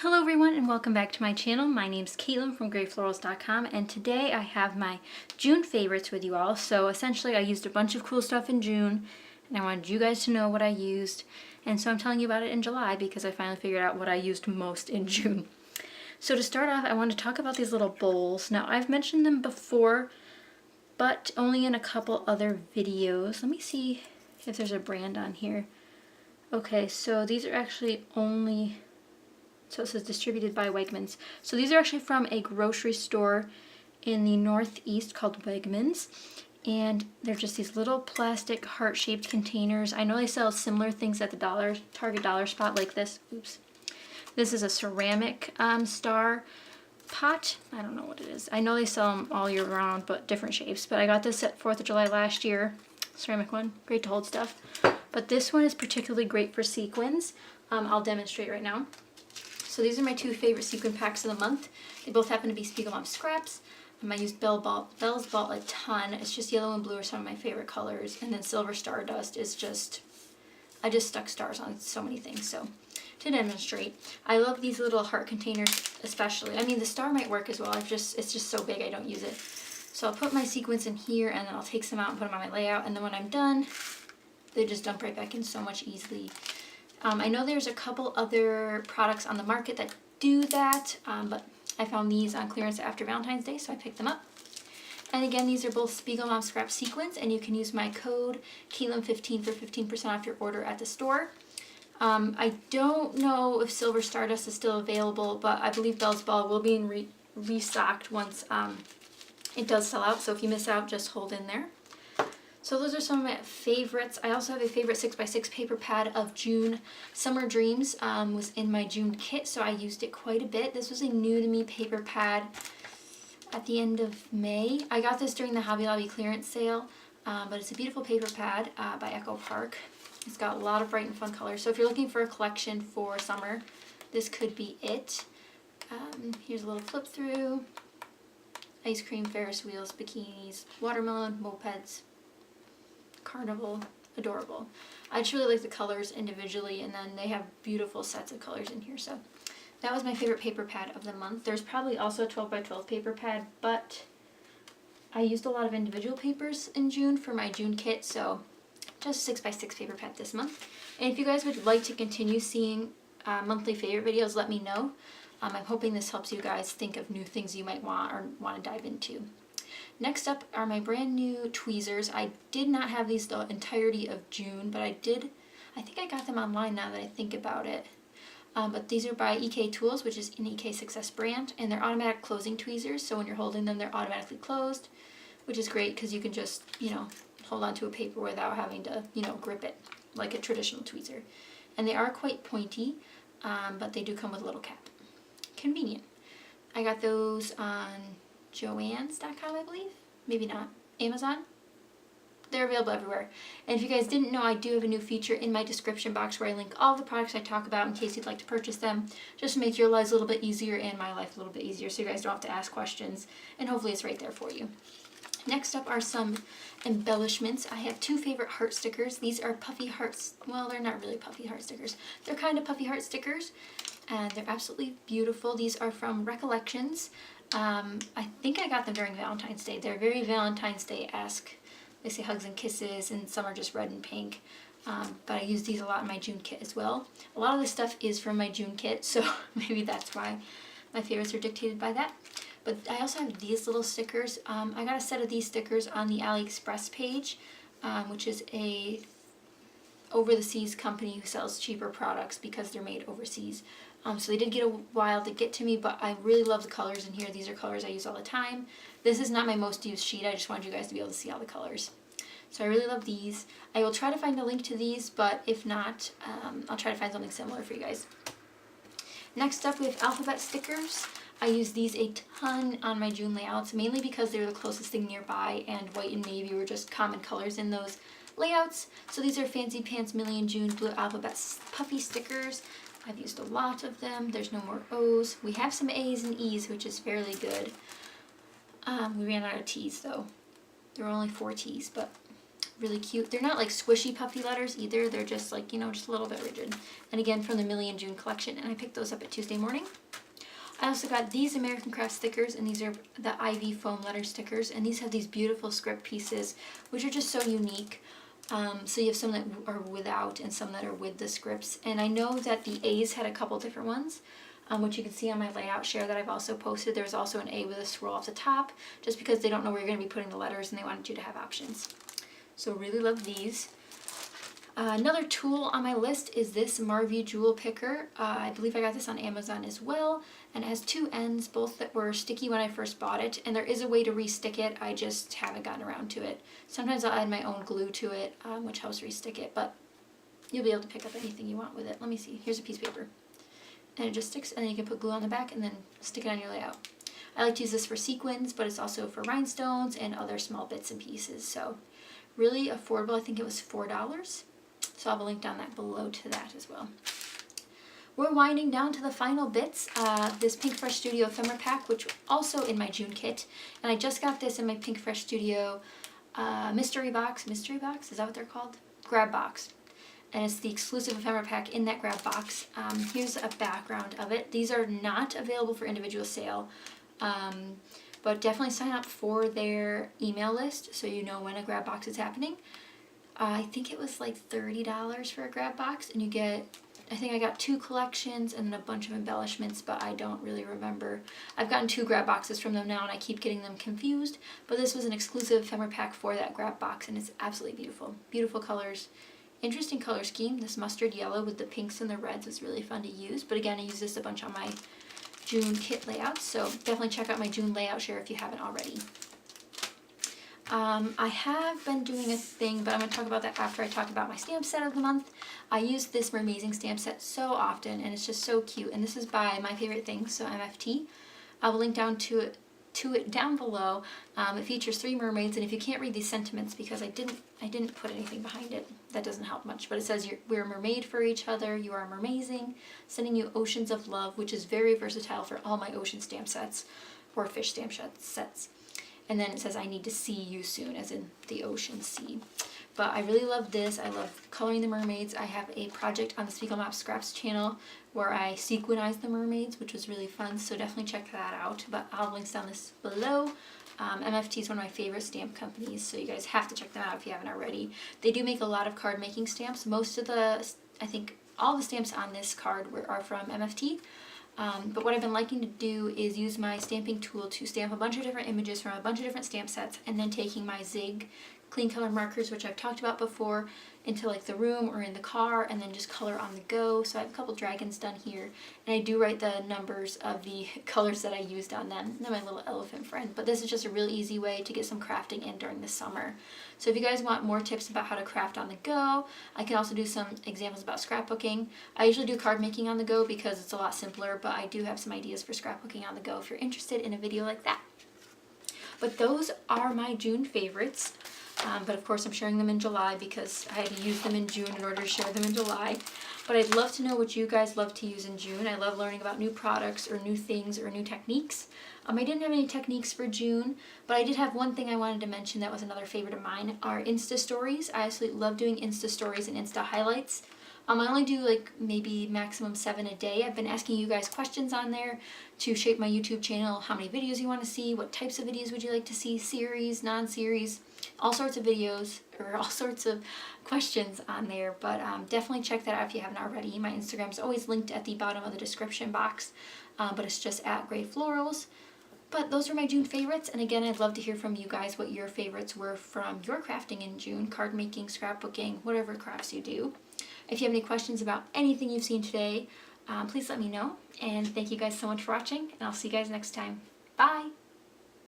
Hello everyone and welcome back to my channel. My name's Caitlin from Florals.com, and today I have my June favorites with you all. So essentially I used a bunch of cool stuff in June and I wanted you guys to know what I used, and so I'm telling you about it in July because I finally figured out what I used most in June. So to start off, I want to talk about these little bowls. Now I've mentioned them before, but only in a couple other videos. Let me see if there's a brand on here. Okay, so these are actually only... So it says distributed by Wegmans. So these are actually from a grocery store in the Northeast called Wegmans. And they're just these little plastic heart-shaped containers. I know they sell similar things at the Target dollar spot like this. Oops. This is a ceramic star pot. I don't know what it is. I know they sell them all year round, but different shapes. But I got this at 4th of July last year. Ceramic one. Great to hold stuff. But this one is particularly great for sequins. I'll demonstrate right now. So these are my two favorite sequin packs of the month. They both happen to be Spiegelmom scraps. I used Bell's Ball a ton. It's just yellow and blue are some of my favorite colors. And then Silver Stardust is just, I just stuck stars on so many things. So to demonstrate, I love these little heart containers especially. I mean, the star might work as well. It's just so big I don't use it. So I'll put my sequins in here and then I'll take some out and put them on my layout. And then when I'm done, they just dump right back in so much easily. I know there's a couple other products on the market that do that, but I found these on clearance after Valentine's Day, so I picked them up. And again, these are both Spiegelmom scrap sequins, and you can use my code Caitlin15 for 15% off your order at the store. I don't know if Silver Stardust is still available, but I believe Bell's Ball will be restocked once it does sell out, so if you miss out, just hold in there. So those are some of my favorites. I also have a favorite 6x6 paper pad of June. Summer Dreams was in my June kit, so I used it quite a bit. This was a new to me paper pad at the end of May. I got this during the Hobby Lobby clearance sale, but it's a beautiful paper pad by Echo Park. It's got a lot of bright and fun colors. So if you're looking for a collection for summer, this could be it. Here's a little flip through. Ice cream, Ferris wheels, bikinis, watermelon, mopeds, carnival, adorable. I just really like the colors individually, and then they have beautiful sets of colors in here. So that was my favorite paper pad of the month. There's probably also a 12x12 paper pad, but I used a lot of individual papers in June for my June kit, so just 6x6 paper pad this month. And if you guys would like to continue seeing monthly favorite videos, let me know. I'm hoping this helps you guys think of new things you might want or want to dive into. Next up are my brand new tweezers. I did not have these the entirety of June, but I think I got them online now that I think about it. But these are by EK Tools, which is an EK Success brand, and they're automatic closing tweezers, so when you're holding them, they're automatically closed, which is great because you can just, hold onto a paper without having to, grip it like a traditional tweezer. And they are quite pointy, but they do come with a little cap. Convenient. I got those on Joann's.com, I believe. Maybe not. Amazon. They're available everywhere. And if you guys didn't know, I do have a new feature in my description box where I link all the products I talk about in case you'd like to purchase them, just to make your lives a little bit easier and my life a little bit easier so you guys don't have to ask questions, and hopefully it's right there for you. Next up are some embellishments. I have two favorite heart stickers. These are puffy hearts. Well, they're not really puffy heart stickers. They're kind of puffy heart stickers, and they're absolutely beautiful. These are from Recollections. I think I got them during Valentine's Day. They're very Valentine's Day-esque. They say hugs and kisses, and some are just red and pink. But I use these a lot in my June kit as well. A lot of this stuff is from my June kit, so maybe that's why my favorites are dictated by that. But I also have these little stickers. I got a set of these stickers on the AliExpress page, which is a over-the-seas company who sells cheaper products because they're made overseas. So they did get a while to get to me, but I really love the colors in here. These are colors I use all the time. This is not my most used sheet. I just wanted you guys to be able to see all the colors. So I really love these. I will try to find a link to these, but if not, I'll try to find something similar for you guys. Next up, we have alphabet stickers. I use these a ton on my June layouts, mainly because they were the closest thing nearby, and white and navy were just common colors in those layouts. So these are Fancy Pants Million June Blue Alphabet Puffy stickers. I've used a lot of them. There's no more O's. We have some A's and E's, which is fairly good. We ran out of T's though. There were only 4 T's, but really cute. They're not like squishy puffy letters either. They're just like, you know, just a little bit rigid. And again, from the Millie and June collection, and I picked those up at Tuesday morning. I also got these American Craft stickers, and these are the IV foam letter stickers, and these have these beautiful script pieces, which are just so unique. So you have some that are without and some that are with the scripts. And I know that the A's had a couple different ones, which you can see on my layout share that I've also posted. There's also an A with a swirl off the top, just because they don't know where you're going to be putting the letters and they wanted you to have options. So really love these. Another tool on my list is this Marvy Jewel Picker. I believe I got this on Amazon as well, and it has two ends, both that were sticky when I first bought it, and there is a way to re-stick it. I just haven't gotten around to it. Sometimes I'll add my own glue to it, which helps re-stick it, but you'll be able to pick up anything you want with it. Let me see. Here's a piece of paper. And it just sticks, and then you can put glue on the back and then stick it on your layout. I like to use this for sequins, but it's also for rhinestones and other small bits and pieces. So really affordable. I think it was $4. So I'll have a link down that below to that as well. We're winding down to the final bits. This Pink Fresh Studio ephemera pack, which also in my June kit. And I just got this in my Pink Fresh Studio mystery box. Mystery box? Is that what they're called? Grab box. And it's the exclusive ephemera pack in that grab box. Here's a background of it. These are not available for individual sale. But definitely sign up for their email list so you know when a grab box is happening. I think it was like $30 for a grab box, and you get, I think I got 2 collections and a bunch of embellishments, but I don't really remember. I've gotten 2 grab boxes from them now, and I keep getting them confused, but this was an exclusive ephemera pack for that grab box, and it's absolutely beautiful. Beautiful colors. Interesting color scheme. This mustard yellow with the pinks and the reds is really fun to use, but again, I use this a bunch on my June kit layouts, so definitely check out my June layout share if you haven't already. I have been doing a thing, but I'm going to talk about that after I talk about my stamp set of the month. I use this Mermazing stamp set so often, and it's just so cute. And this is by My Favorite Things, so MFT. I will link down to it down below. It features 3 mermaids, and if you can't read these sentiments, because I didn't put anything behind it, that doesn't help much. But it says, we're a mermaid for each other, you are mermazing, sending you oceans of love, which is very versatile for all my ocean stamp sets, or fish stamp sets. And then it says, I need to see you soon, as in the ocean sea. But I really love this. I love coloring the mermaids. I have a project on the Spiegel Map Scraps channel where I sequinize the mermaids, which was really fun. So definitely check that out. But I'll have links down this below. MFT is one of my favorite stamp companies, so you guys have to check them out if you haven't already. They do make a lot of card making stamps. Most of the, I think all the stamps on this card are from MFT. But what I've been liking to do is use my stamping tool to stamp a bunch of different images from a bunch of different stamp sets, and then taking my Zig clean color markers, which I've talked about before, into like the room or in the car, and then just color on the go. So I have a couple dragons done here, and I do write the numbers of the colors that I used on them. And then my little elephant friend. But this is just a really easy way to get some crafting in during the summer. So if you guys want more tips about how to craft on the go, I can also do some examples about scrapbooking. I usually do card making on the go because it's a lot simpler, but I do have some ideas for scrapbooking on the go if you're interested in a video like that. But those are my June favorites. But of course I'm sharing them in July because I had to use them in June in order to share them in July. But I'd love to know what you guys love to use in June. I love learning about new products or new things or new techniques. I didn't have any techniques for June, but I did have one thing I wanted to mention that was another favorite of mine, are Insta stories. I absolutely love doing Insta stories and Insta highlights. I only do like maybe maximum 7 a day. I've been asking you guys questions on there to shape my YouTube channel, how many videos you want to see, what types of videos would you like to see, series, non-series, all sorts of videos or all sorts of questions on there. But definitely check that out if you haven't already. My Instagram is always linked at the bottom of the description box, but it's just at Great Florals. But those are my June favorites, and again, I'd love to hear from you guys what your favorites were from your crafting in June, card making, scrapbooking, whatever crafts you do. If you have any questions about anything you've seen today, please let me know. And thank you guys so much for watching, and I'll see you guys next time. Bye!